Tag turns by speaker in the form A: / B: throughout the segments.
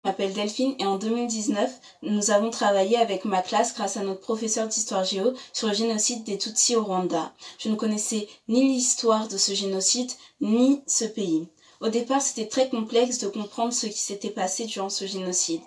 A: Je m'appelle Delphine et en 2019, nous avons travaillé avec ma classe grâce à notre professeur d'histoire géo sur le génocide des Tutsis au Rwanda. Je ne connaissais ni l'histoire de ce génocide, ni ce pays. Au départ, c'était très complexe de comprendre ce qui s'était passé durant ce génocide.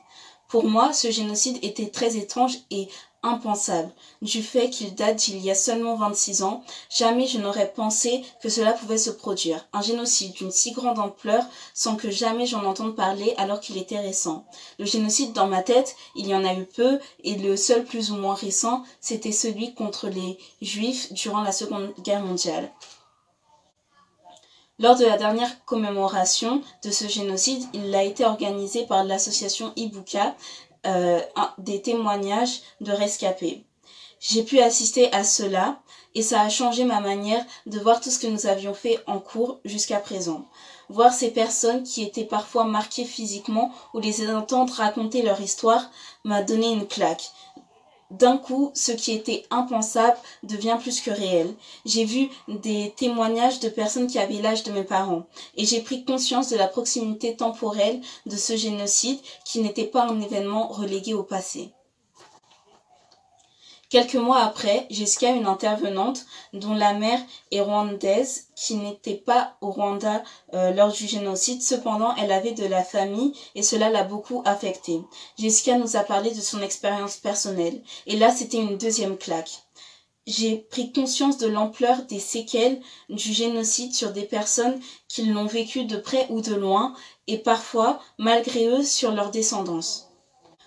A: Pour moi, ce génocide était très étrange et impensable. Du fait qu'il date d'il y a seulement 26 ans, jamais je n'aurais pensé que cela pouvait se produire. Un génocide d'une si grande ampleur sans que jamais j'en entende parler alors qu'il était récent. Le génocide dans ma tête, il y en a eu peu et le seul plus ou moins récent, c'était celui contre les Juifs durant la Seconde Guerre mondiale. Lors de la dernière commémoration de ce génocide, il a été organisé par l'association Ibuka, des témoignages de rescapés. J'ai pu assister à cela et ça a changé ma manière de voir tout ce que nous avions fait en cours jusqu'à présent. Voir ces personnes qui étaient parfois marquées physiquement ou les entendre raconter leur histoire m'a donné une claque. D'un coup, ce qui était impensable devient plus que réel. J'ai vu des témoignages de personnes qui avaient l'âge de mes parents et j'ai pris conscience de la proximité temporelle de ce génocide qui n'était pas un événement relégué au passé. Quelques mois après, Jessica, une intervenante dont la mère est rwandaise, qui n'était pas au Rwanda lors du génocide, cependant elle avait de la famille et cela l'a beaucoup affectée. Jessica nous a parlé de son expérience personnelle et là c'était une deuxième claque. J'ai pris conscience de l'ampleur des séquelles du génocide sur des personnes qui l'ont vécu de près ou de loin et parfois, malgré eux, sur leur descendance.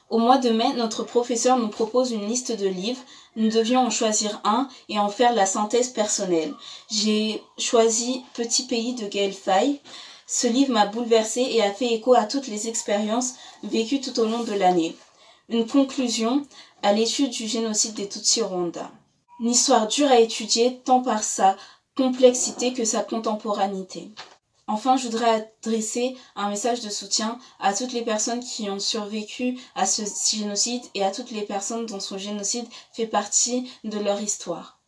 A: Au mois de mai, notre professeur nous propose une liste de livres. Nous devions en choisir un et en faire la synthèse personnelle. J'ai choisi Petit pays de Gaël Faye. Ce livre m'a bouleversée et a fait écho à toutes les expériences vécues tout au long de l'année. Une conclusion à l'étude du génocide des Tutsis au Rwanda. Une histoire dure à étudier tant par sa complexité que sa contemporanéité. Enfin, je voudrais adresser un message de soutien à toutes les personnes qui ont survécu à ce génocide et à toutes les personnes dont ce génocide fait partie de leur histoire.